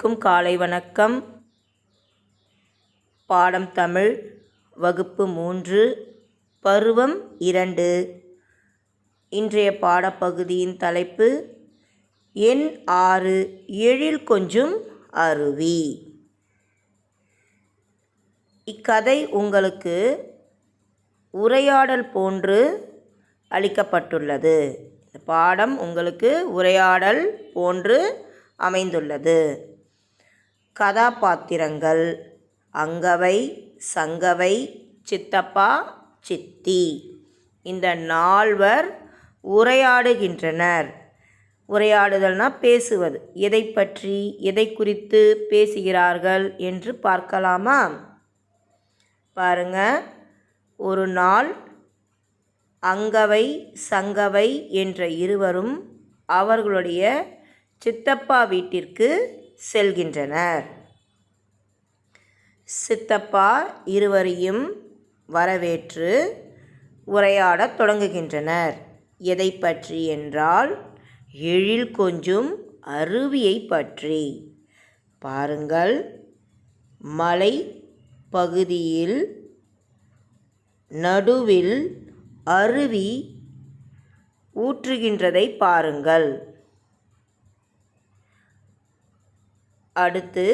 அனைவருக்கும் காலை வணக்கம். பாடம் தமிழ், வகுப்பு 3, பருவம் 2. இன்றைய பாடப்பகுதியின் தலைப்பு எண் 6, எழில் கொஞ்சும் அருவி. இக்கதை உங்களுக்கு உரையாடல் போன்று அளிக்கப்பட்டுள்ளது. இந்த பாடம் உங்களுக்கு உரையாடல் போன்று அமைந்துள்ளது. கதாபாத்திரங்கள் அங்கவை, சங்கவை, சித்தப்பா, சித்தி. இந்த 4 உரையாடுகின்றனர். உரையாடுதல்னா பேசுவது. எதை பற்றி, எதை குறித்து பேசுகிறார்கள் என்று பார்க்கலாமா? பாருங்க. ஒரு நாள் அங்கவை, சங்கவை என்ற இருவரும் அவர்களுடைய சித்தப்பா வீட்டிற்கு செல்கின்றனர். சித்தப்பா இருவரையும் வரவேற்று உரையாடத் தொடங்குகின்றனர். எதை பற்றி என்றால், எழில் கொஞ்சும் அருவியை பற்றி. பாருங்கள், மலை பகுதியில் நடுவில் அருவி ஊற்றுகின்றதை பாருங்கள். அடுத்து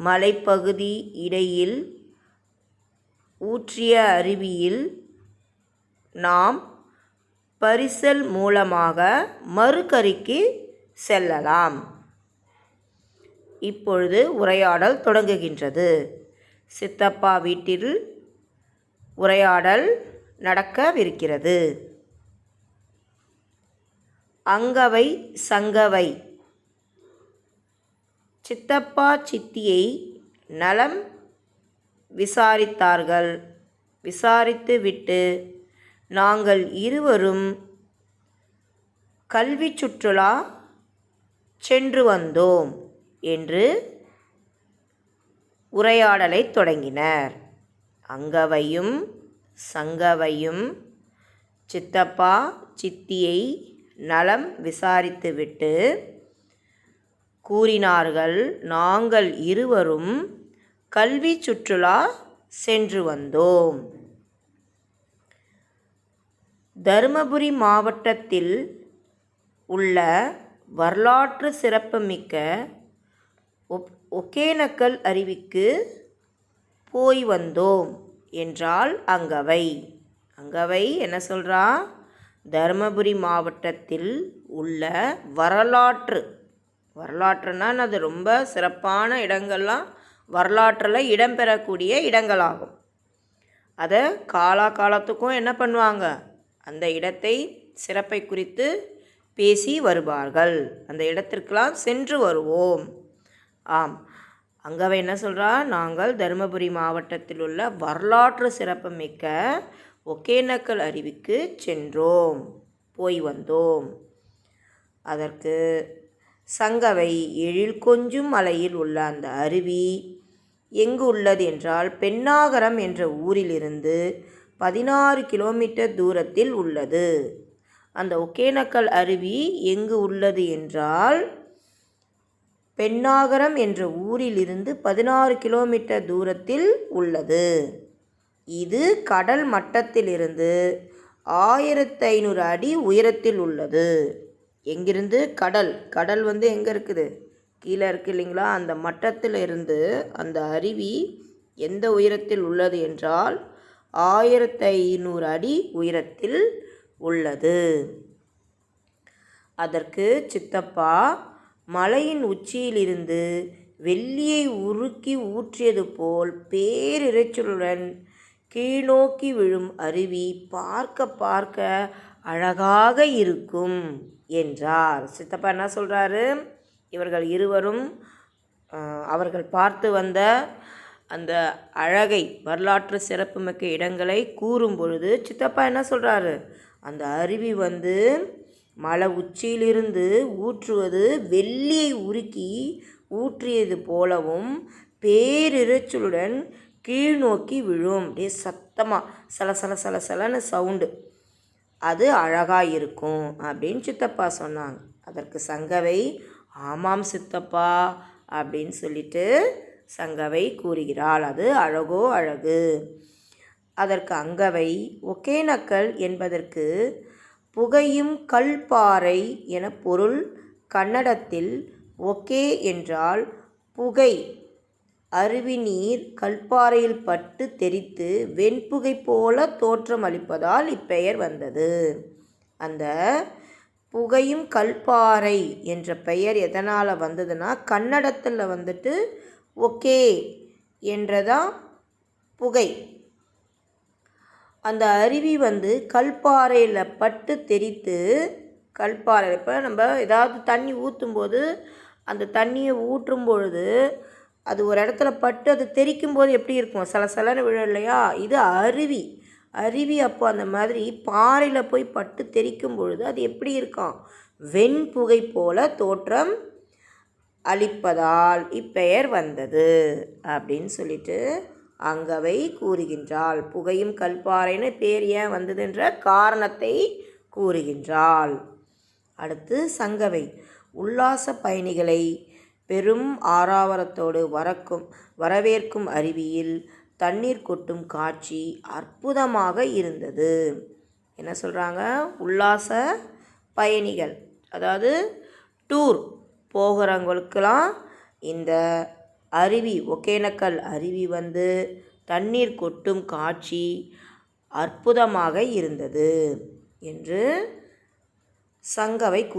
மலைப்பகுதி இடையில் ஊற்றிய அருவியில் நாம் பரிசல் மூலமாக மறுகரைக்கு செல்லலாம். இப்பொழுது உரையாடல் தொடங்குகின்றது. சித்தப்பா வீட்டில் உரையாடல் நடக்கவிருக்கிறது. அங்கவை, சங்கவை சித்தப்பா சித்தியை நலம் விசாரித்தார்கள். விசாரித்துவிட்டு, நாங்கள் இருவரும் கல்வி சுற்றுலா சென்று வந்தோம் என்று உரையாடலை தொடங்கினர். அங்கவையும் சங்கவையும் சித்தப்பா சித்தியை நலம் விசாரித்துவிட்டு கூறினார்கள், நாங்கள் இருவரும் கல்வி சுற்றுலா சென்று வந்தோம். தருமபுரி மாவட்டத்தில் உள்ள வரலாற்று சிறப்புமிக்க ஒகேனக்கல் அருவிக்கு போய் வந்தோம் என்றால் அங்கவை. அங்கவை என்ன சொல்கிறா? தருமபுரி மாவட்டத்தில் உள்ள வரலாற்றுனா அது ரொம்ப சிறப்பான இடங்கள்லாம் வரலாற்றில் இடம்பெறக்கூடிய இடங்களாகும். அதை காலத்துக்கும் என்ன பண்ணுவாங்க? அந்த இடத்தை சிறப்பை குறித்து பேசி வருவார்கள். அந்த இடத்திற்கெல்லாம் சென்று வருவோம். ஆம், அங்கவை என்ன சொல்கிறா? நாங்கள் தருமபுரி மாவட்டத்தில் உள்ள வரலாற்று சிறப்புமிக்க ஒகேனக்கல் அருவிக்கு சென்றோம், போய் வந்தோம். அதற்கு சங்கவை, எழில் கொஞ்சும் மலையில் உள்ள அந்த அருவி எங்கு உள்ளது என்றால், பென்னாகரம் என்ற ஊரிலிருந்து 16 கிலோமீட்டர் தூரத்தில் உள்ளது. அந்த ஒகேனக்கல் அருவி எங்கு உள்ளது என்றால், பென்னாகரம் என்ற ஊரிலிருந்து 16 கிலோமீட்டர் தூரத்தில் உள்ளது. இது கடல் மட்டத்திலிருந்து 1500 அடி உயரத்தில் உள்ளது. எங்கிருந்து? கடல் எங்கே இருக்குது? கீழே இருக்குது இல்லைங்களா? அந்த மட்டத்தில் இருந்து அந்த அருவி எந்த உயரத்தில் உள்ளது என்றால் 1500 அடி உயரத்தில் உள்ளது. அதற்கு சித்தப்பா, மலையின் உச்சியிலிருந்து வெள்ளியை உருக்கி ஊற்றியது போல் பேரிரைச்சலுடன் கீழ்நோக்கி விழும் அருவி பார்க்க அழகாக இருக்கும் என்றார். சித்தப்பா என்ன சொல்கிறாரு? இவர்கள் இருவரும் அவர்கள் பார்த்து வந்த அந்த அழகை, வரலாற்று சிறப்புமிக்க இடங்களை கூறும் பொழுது சித்தப்பா என்ன சொல்கிறாரு? அந்த அருவி மலை உச்சியிலிருந்து ஊற்றுவது வெள்ளியை உருக்கி ஊற்றியது போலவும் பேரிரைச்சலுடன் கீழ்நோக்கி விழும். அப்படியே சத்தமாக சலன்னு சவுண்டு. அது அழகாக இருக்கும் அப்படின்னு சித்தப்பா சொன்னாங்க. அதற்கு சங்கவை, ஆமாம் சித்தப்பா, அப்படின்னு சொல்லிட்டு சங்கவை கூறுகிறாள். அது அழகோ அழகு. அதற்கு அங்கவை, ஒகேனக்கல் என்பதற்கு புகையும் கல்பாறை என பொருள். கன்னடத்தில் ஒகே என்றால் புகை. அருவி நீர் கல்பாறையில் பட்டு தெரித்து வெண்புகை போல தோற்றம் அளிப்பதால் இப்பெயர் வந்தது. அந்த புகையும் கல்பாறை என்ற பெயர் எதனால் வந்ததுன்னா, கன்னடத்தில் வந்துட்டு ஒகே என்றதான் புகை. அந்த அருவி கல்பாறையில் பட்டு தெரித்து, கல்பாறை இப்போ நம்ம ஏதாவது தண்ணி ஊற்றும்போது அந்த தண்ணியை ஊற்றும் பொழுது அது ஒரு இடத்துல பட்டு அது தெரிக்கும் போது எப்படி இருக்கும், சலசலன்னு விழும் இல்லையா? இது அருவி அப்போ அந்த மாதிரி பாறையில் போய் பட்டு தெரிக்கும் பொழுது அது எப்படி இருக்கும், வெண்புகை போல தோற்றம் அளிப்பதால் இப்பெயர் வந்தது அப்படின்னு சொல்லிட்டு அங்கவை கூறுகின்றாள். புகையும் கல்பாறைன்னு பேர் ஏன் வந்ததுன்ற காரணத்தை கூறுகின்றாள். அடுத்து சங்கவை, உல்லாச பயணிகளை பெரும் ஆரவாரத்தோடு வரவேற்கும் அருவியில் தண்ணீர் கொட்டும் காட்சி அற்புதமாக இருந்தது. என்ன சொல்கிறாங்க, உல்லாச பயணிகள் அதாவது டூர் போகிறவங்களுக்கெல்லாம் இந்த அருவி, ஒகேனக்கல் அருவி தண்ணீர் கொட்டும் காட்சி அற்புதமாக இருந்தது என்று சங்கவை கூறி